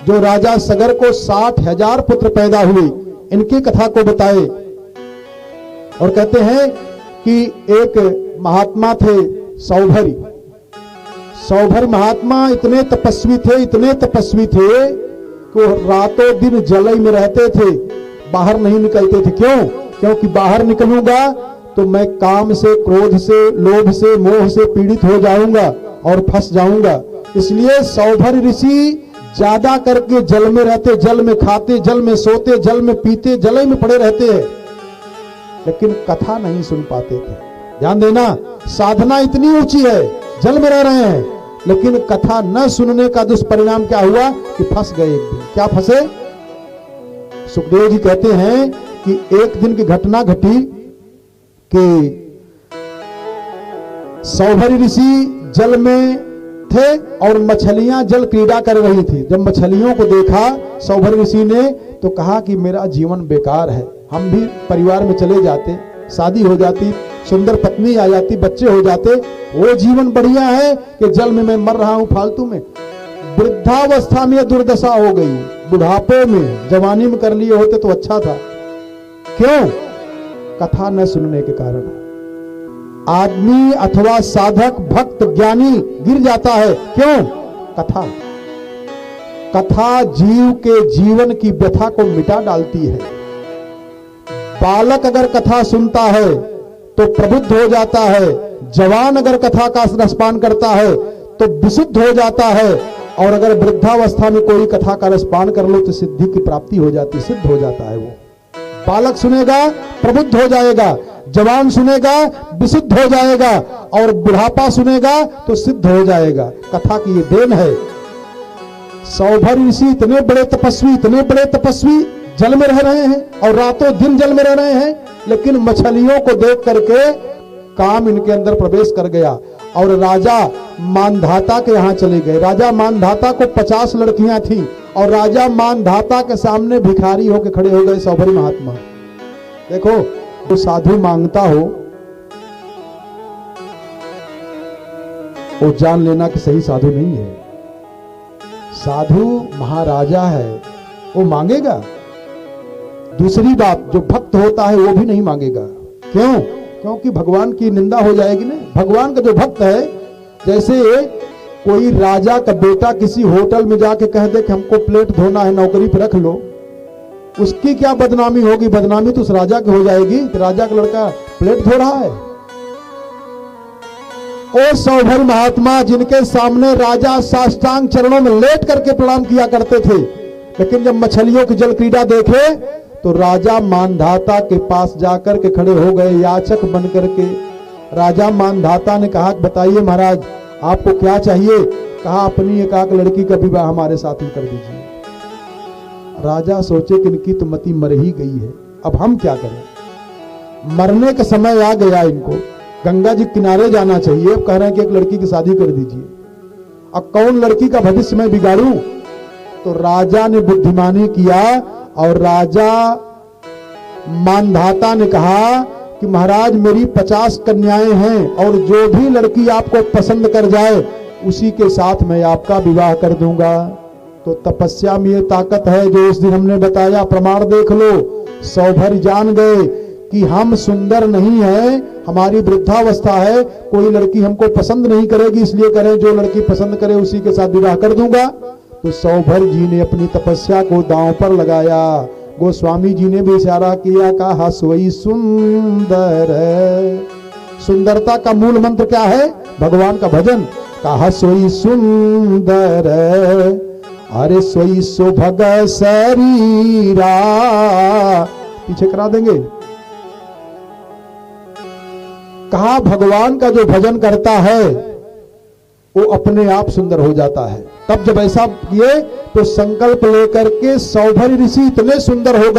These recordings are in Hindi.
जो राजा सगर को 60,000 पुत्र पैदा हुए, इनकी कथा को बताए। और कहते हैं कि एक महात्मा थे सौभरी। सौभरी महात्मा इतने तपस्वी थे कि वो रातों दिन जलई में रहते थे, बाहर नहीं निकलते थे। क्यों? क्योंकि बाहर निकलूंगा तो मैं काम से, क्रोध से, लोभ से, मोह से पीड़ित हो जाऊंगा और फंस जाऊंगा। इसलिए सौभरी ऋषि ज्यादा करके जल में रहते, जल में खाते, जल में सोते, जल में पीते, जल में पड़े रहते हैं, लेकिन कथा नहीं सुन पाते थे। ध्यान देना, साधना इतनी ऊंची है, जल में रह रहे हैं, लेकिन कथा न सुनने का दुष्परिणाम क्या हुआ कि फंस गए। एक दिन क्या फंसे? सुखदेव जी कहते हैं कि एक दिन की घटना घटी कि सौभरी ऋषि जल में थे और मछलियां जल क्रीड़ा कर रही थी। जब मछलियों को देखा सौभरी ऋषि ने तो कहा कि मेरा जीवन बेकार है, हम भी परिवार में चले जाते, शादी हो जाती, सुंदर पत्नी आ जाती, बच्चे हो जाते, वो जीवन बढ़िया है कि जल में मैं मर रहा हूं फालतू में। वृद्धावस्था में दुर्दशा हो गई, बुढ़ापे में, जवानी में कर लिए होते तो अच्छा था। क्यों? कथा न सुनने के कारण। आदमी अथवा साधक, भक्त, ज्ञानी गिर जाता है। क्यों? कथा जीव के जीवन की व्यथा को मिटा डालती है। बालक अगर कथा सुनता है तो प्रबुद्ध हो जाता है, जवान अगर कथा का रसपान करता है तो विशुद्ध हो जाता है, और अगर वृद्धावस्था में कोई कथा का रसपान कर लो तो सिद्धि की प्राप्ति हो जाती, सिद्ध हो जाता है। वो बालक सुनेगा प्रबुद्ध हो जाएगा, जवान सुनेगा विशुद्ध हो जाएगा, और बुढ़ापा सुनेगा तो सिद्ध हो जाएगा। कथा की ये देन है। सौभरी ऋषि इतने बड़े तपस्वी जल में रह रहे हैं और रातों दिन जल में रह रहे हैं, लेकिन मछलियों को देख करके काम इनके अंदर प्रवेश कर गया और राजा मानधाता के यहाँ चले गए। राजा मानधाता को 50 लड़कियां थी और राजा मानधाता के सामने भिखारी होकर खड़े हो गए सौभरी महात्मा। देखो, तो साधु मांगता हो वो जान लेना कि सही साधु नहीं है। साधु महाराजा है, वो मांगेगा। दूसरी बात, जो भक्त होता है वो भी नहीं मांगेगा। क्यों? क्योंकि भगवान की निंदा हो जाएगी ना। भगवान का जो भक्त है, जैसे कोई राजा का बेटा किसी होटल में जाके कह दे कि हमको प्लेट धोना है, नौकरी पे रख लो, उसकी क्या बदनामी होगी? बदनामी तो उस राजा की हो जाएगी कि राजा का लड़का प्लेट धो रहा है। ओ सौभरी महात्मा, जिनके सामने राजा साष्टांग चरणों में लेट करके प्रणाम किया करते थे, लेकिन जब मछलियों की जल क्रीड़ा देखे तो राजा मानधाता के पास जाकर के खड़े हो गए, याचक बन करके। राजा मानधाता ने कहा, बताइए महाराज आपको क्या चाहिए? कहा, अपनी एकाक लड़की का विवाह हमारे साथ में कर दीजिए। राजा सोचे कि इनकी तो मति मर ही गई है, अब हम क्या करें? मरने का समय आ गया इनको, गंगा जी किनारे जाना चाहिए। अब कह रहे हैं कि एक लड़की की शादी कर दीजिए। अब कौन लड़की का भविष्य मैं बिगाड़ूं? तो राजा ने बुद्धिमानी किया और राजा मानधाता ने कहा कि महाराज मेरी 50 कन्याएं हैं और जो भी लड़की आपको पसंद कर जाए उसी के साथ मैं आपका विवाह कर दूंगा। तो तपस्या में ये ताकत है जो उस दिन हमने बताया, प्रमाण देख लो। सौभरी जान गए कि हम सुंदर नहीं है, हमारी वृद्धावस्था है, कोई लड़की हमको पसंद नहीं करेगी, इसलिए करें जो लड़की पसंद करे उसी के साथ विवाह कर दूंगा। तो सौभरी जी ने अपनी तपस्या को दांव पर लगाया। गोस्वामी जी ने भी इशारा किया, कहा सोई सुंदर है। सुंदरता का मूल मंत्र क्या है? भगवान का भजन। कहा सोई सुंदर है, अरे सोई सुभग शरीरा। पीछे करा देंगे। कहा भगवान का जो भजन करता है वो अपने आप सुंदर हो जाता है। तब जब ऐसा किए तो संकल्प लेकर के सौभरी ऋषि इतने सुंदर हो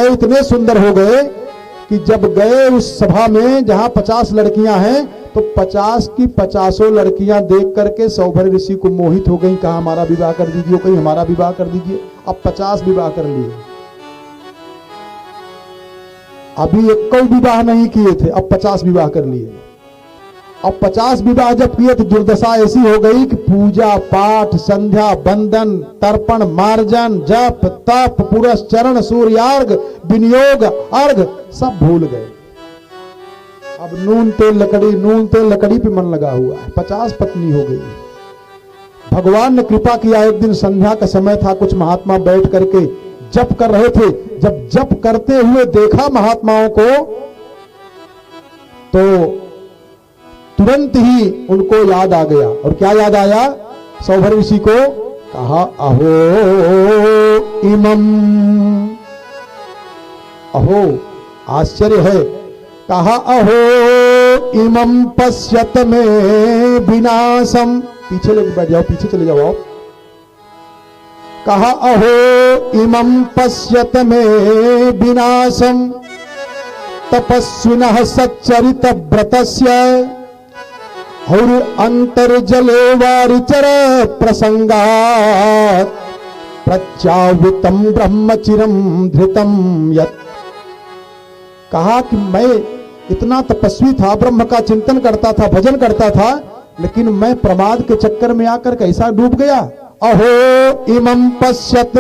गए कि जब गए उस सभा में जहां 50 लड़कियां हैं तो 50 की 50 लड़कियां देख करके सौभरी ऋषि को मोहित हो गई। कहा हमारा विवाह कर दीजिए, कहीं हमारा विवाह कर दीजिए। अब 50 विवाह कर लिए, अभी 1 विवाह नहीं किए थे, अब 50 विवाह कर लिए। और 50 विवाह जब किए तो दुर्दशा ऐसी हो गई कि पूजा पाठ, संध्या बंदन, तर्पण, मार्जन, जप तप, पुरस्चरण, सूर्यार्घ, विनियोग, अर्घ सब भूल गए। अब नून तेल लकड़ी पे मन लगा हुआ है। 50 पत्नी हो गई। भगवान ने कृपा किया, एक दिन संध्या का समय था, कुछ महात्मा बैठ करके जप कर रहे थे। जब जप करते हुए देखा महात्माओं को तो तुरंत ही उनको याद आ गया। और क्या याद आया? सौभर ऋषि को कहा, अहो इमम, अहो आश्चर्य है, कहा अहो इमं पश्यत में विनाशम। पीछे लेके बैठ जाओ, पीछे चले जाओ आप। कहा अहो इमं पश्यत में विनाशम तपस्विनः सच्चरित व्रतस्य और अंतर्जले वारिचर प्रसंगात् प्रत्यावितम ब्रह्मचिरम धृतम यत्। कहा कि मैं इतना तपस्वी था, ब्रह्म का चिंतन करता था, भजन करता था, लेकिन मैं प्रमाद के चक्कर में आकर कैसा डूब गया। अहो इमं पश्यत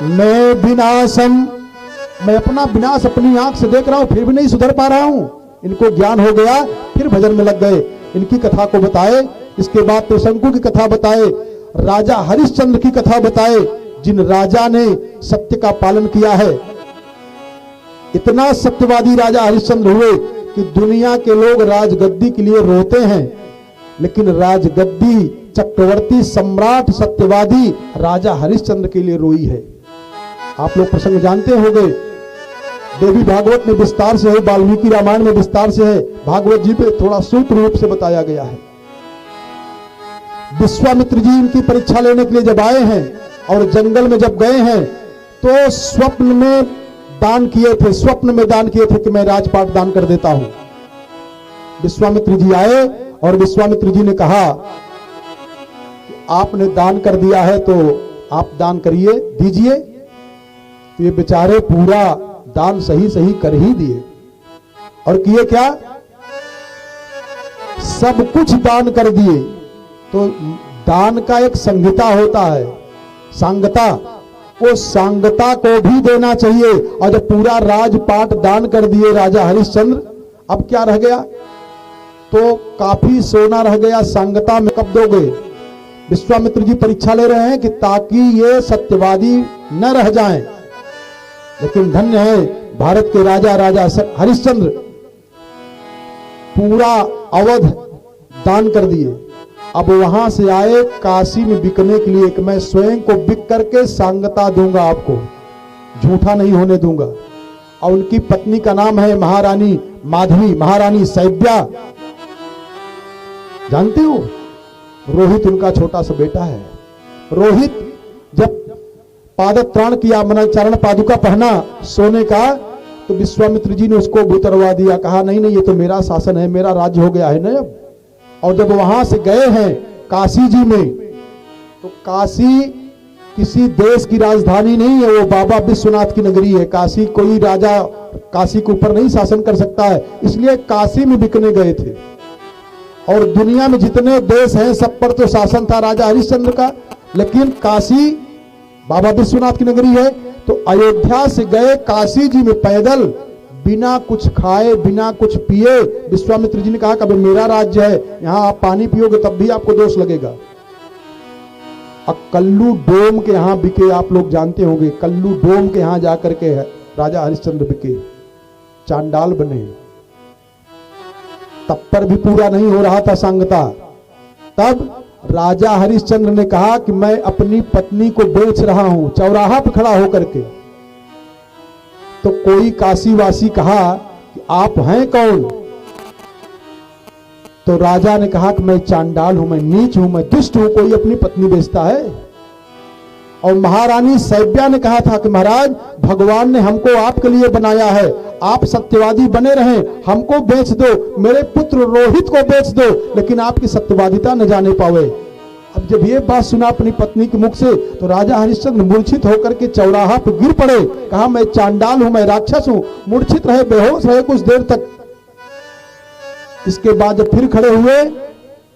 मैं विनाशम, मैं अपना विनाश अपनी आंख से देख रहा हूं, फिर भी नहीं सुधर पा रहा हूं। इनको ज्ञान हो गया, फिर भजन में लग गए। इनकी कथा को बताए, इसके बाद त्रिशंकु की कथा बताए, राजा हरिश्चंद्र की कथा बताए, जिन राजा ने सत्य का पालन किया है। इतना सत्यवादी राजा हरिश्चंद्र हुए कि दुनिया के लोग राजगद्दी के लिए रोते हैं, लेकिन राजगद्दी चक्रवर्ती सम्राट सत्यवादी राजा हरिश्चंद्र के लिए रोई है। आप लोग प्रसंग जानते होंगे, देवी भागवत में विस्तार से है, वाल्मीकि रामायण में विस्तार से है, भागवत जी पे थोड़ा सूत्र रूप से बताया गया है। विश्वामित्र जी इनकी परीक्षा लेने के लिए जब आए हैं और जंगल में जब गए हैं तो स्वप्न में दान किए थे कि मैं राजपाट दान कर देता हूं। विश्वामित्र जी आए और विश्वामित्र जी ने कहा, आपने दान कर दिया है तो आप दान करिए, दीजिए। तो ये बेचारे पूरा दान सही सही कर ही दिए। और किए क्या? सब कुछ दान कर दिए। तो दान का एक संहिता होता है, सांगता, वो सांगता को भी देना चाहिए। और जब पूरा राजपाट दान कर दिए राजा हरिश्चंद्र, अब क्या रह गया? तो काफी सोना रह गया, सांगता में कब दोगे? विश्वामित्र जी परीक्षा ले रहे हैं कि ताकि ये सत्यवादी न रह जाएं। लेकिन धन्य है भारत के राजा हरिश्चंद्र, पूरा अवध दान कर दिए। अब वहां से आए काशी में बिकने के लिए कि मैं स्वयं को बिक करके सांगता दूंगा, आपको झूठा नहीं होने दूंगा। और उनकी पत्नी का नाम है महारानी माधवी, महारानी सैब्या। जानते हो, रोहित उनका छोटा सा बेटा है। रोहित जब पादत्राण किया, मना चरण पादुका पहना सोने का, तो विश्वामित्र जी ने उसको उतरवा दिया। कहा नहीं नहीं, ये तो मेरा शासन है, मेरा राज्य हो गया है ना अब। और जब वहां से गए हैं काशी जी में, तो काशी किसी देश की राजधानी नहीं है, वो बाबा विश्वनाथ की नगरी है। काशी कोई राजा काशी के ऊपर नहीं शासन कर सकता है, इसलिए काशी में बिकने गए थे। और दुनिया में जितने देश हैं सब पर तो शासन था राजा हरिश्चंद्र का, लेकिन काशी बाबा विश्वनाथ की नगरी है। तो अयोध्या से गए काशी जी में पैदल, बिना कुछ खाए बिना कुछ पिए। विश्वामित्र जी ने कहा कभी मेरा राज्य है, यहां आप पानी पियोगे तब भी आपको दोष लगेगा। अब कल्लू डोम के यहां बिके, आप लोग जानते होंगे, कल्लू डोम के यहां जाकर के राजा हरिश्चंद्र बिके, चांडाल बने। तब पर भी पूरा नहीं हो रहा था सांगता। तब राजा हरिश्चंद्र ने कहा कि मैं अपनी पत्नी को बेच रहा हूं, चौराहा पर खड़ा होकर के। तो कोई काशीवासी कहा कि आप हैं कौन? तो राजा ने कहा कि मैं चांडाल हूं, मैं नीच हूं, मैं दुष्ट हूं, कोई अपनी पत्नी बेचता है? और महारानी सैब्या ने कहा था कि महाराज, भगवान ने हमको आपके लिए बनाया है, आप सत्यवादी बने रहें, हमको बेच दो, मेरे पुत्र रोहित को बेच दो, लेकिन आपकी सत्यवादिता न जाने पावे। अब जब ये बात सुना अपनी पत्नी के मुख से, तो राजा हरिश्चंद्र मूर्छित होकर के चौराहा पर गिर पड़े। कहा मैं चांडाल हूं, मैं राक्षस हूं। मूर्छित रहे, बेहोश रहे कुछ देर तक। इसके बाद जब फिर खड़े हुए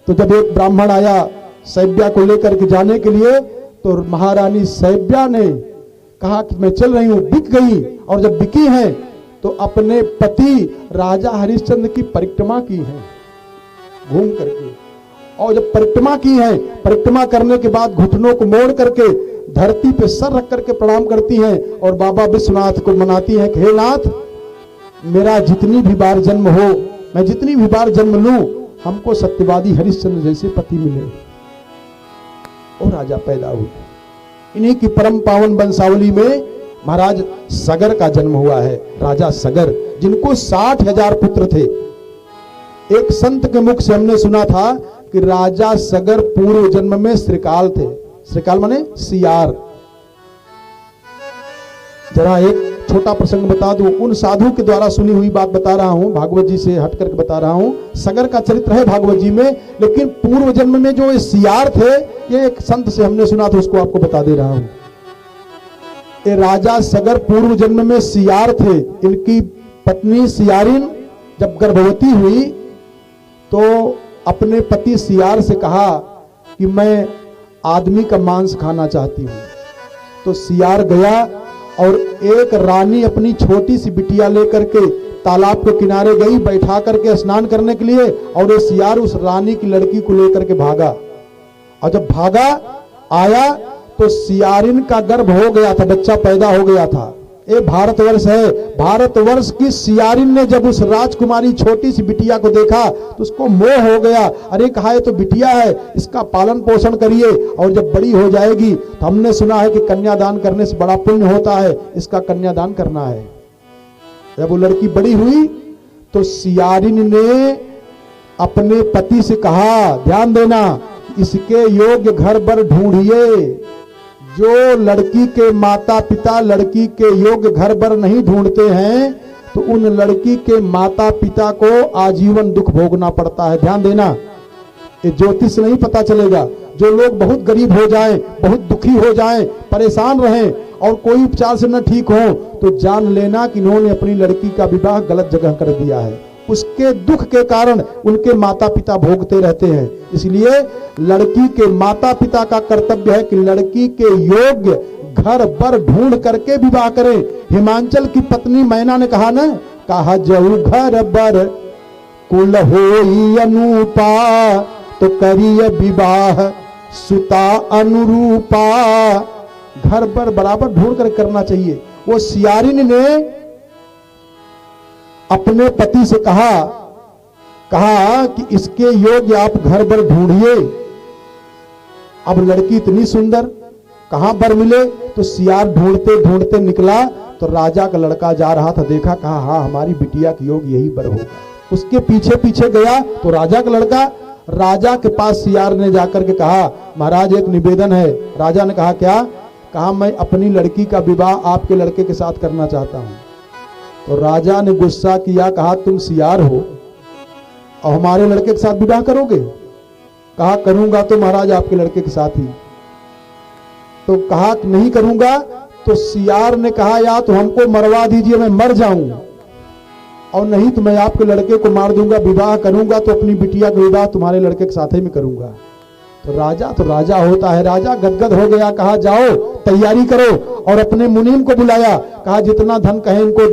तो जब एक ब्राह्मण आया शैब्या को लेकर के जाने के लिए, तो महारानी शैब्या ने कहा कि मैं चल रही हूं, बिक गई। और जब बिकी है तो अपने पति राजा हरिश्चंद्र की परिक्रमा की है घूम करके, और जब परिक्रमा की है, परिक्रमा करने के बाद घुटनों को मोड़ करके धरती पे सर रख करके प्रणाम करती हैं और बाबा विश्वनाथ को मनाती हैं कि हे नाथ, मेरा जितनी भी बार जन्म हो, मैं जितनी भी बार जन्म लूं, हमको सत्यवादी हरिश्चंद्र जैसे पति मिले। और राजा पैदा हुए। इन्हीं की परम पावन वंशावली में महाराज सगर का जन्म हुआ है, राजा सगर, जिनको 60,000 पुत्र थे। एक संत के मुख से हमने सुना था कि राजा सगर पूर्व जन्म में श्रीकाल थे। श्रीकाल माने सियार। जरा एक छोटा प्रसंग बता दूं, उन साधु के द्वारा सुनी हुई बात बता रहा हूं, भागवत जी से हट करके बता रहा हूं। सगर का चरित्र है भागवत जी में, लेकिन पूर्व जन्म में जो सियार थे, ये एक संत से हमने सुना था, उसको आपको बता दे रहा हूं। ये राजा सगर पूर्व जन्म में सियार थे। इनकी पत्नी सियारिन जब गर्भवती हुई तो अपने पति सियार से कहा कि मैं आदमी का मांस खाना चाहती हूं। तो सियार गया और एक रानी अपनी छोटी सी बिटिया लेकर के तालाब के किनारे गई, बैठा करके स्नान करने के लिए, और ये सियार उस रानी की लड़की को लेकर के भागा। और जब भागा आया तो सियारिन का गर्भ हो गया था, बच्चा पैदा हो गया था। ये भारतवर्ष है। भारतवर्ष की सियारिन ने जब उस राजकुमारी छोटी सी बिटिया को देखा तो उसको मोह हो गया। अरे कहा, ये तो बिटिया है, इसका पालन पोषण करिए, और जब बड़ी हो जाएगी तो हमने सुना है कि कन्यादान करने से बड़ा पुण्य होता है, इसका कन्यादान करना है। जब वो लड़की बड़ी हुई तो सियारिन ने अपने पति से कहा, ध्यान देना, इसके योग्य घर बर ढूंढिए। जो लड़की के माता पिता लड़की के योग्य घर बर नहीं ढूंढते हैं तो उन लड़की के माता पिता को आजीवन दुख भोगना पड़ता है। ध्यान देना, ये ज्योतिष नहीं पता चलेगा। जो लोग बहुत गरीब हो जाएं, बहुत दुखी हो जाएं, परेशान रहें और कोई उपचार से न ठीक हो, तो जान लेना कि इन्होंने अपनी लड़की का विवाह गलत जगह कर दिया है। उसके दुख के कारण उनके माता पिता भोगते रहते हैं। इसलिए लड़की के माता पिता का कर्तव्य है कि लड़की के योग्य घर बर ढूंढ करके विवाह करें। हिमांचल की पत्नी मैना ने कहा ना, कहा जऊ घर बर कुल होई अनुपा, तो करिय विवाह सुता अनुरूपा। घर बर बराबर ढूंढ कर करना चाहिए। वो सियारिन ने अपने पति से कहा कि इसके योग्य आप घर बर ढूंढिए। अब लड़की इतनी सुंदर, कहां बर मिले? तो सियार ढूंढते ढूंढते निकला तो राजा का लड़का जा रहा था, देखा, कहा हाँ हमारी बिटिया के योग्य यही बर होगा। उसके पीछे पीछे गया तो राजा का लड़का, राजा के पास सियार ने जाकर के कहा, महाराज एक निवेदन है। राजा ने कहा क्या? कहा मैं अपनी लड़की का विवाह आपके लड़के के साथ करना चाहता हूं। तो राजा ने गुस्सा किया, कहा तुम सियार हो और हमारे लड़के के साथ विवाह करोगे? कहा करूंगा तो महाराज आपके लड़के के साथ ही। तो कहा नहीं करूंगा। तो सियार ने कहा या तो हमको मरवा दीजिए, मैं मर जाऊं, और नहीं तो मैं आपके लड़के को मार दूंगा। विवाह करूंगा तो अपनी बिटिया का विवाह तुम्हारे लड़के के साथ ही में करूंगा। तो राजा होता है। राजा गदगद हो गया, कहा जाओ तैयारी करो, और अपने मुनीम को बुलाया, कहा जितना धन कहे इनको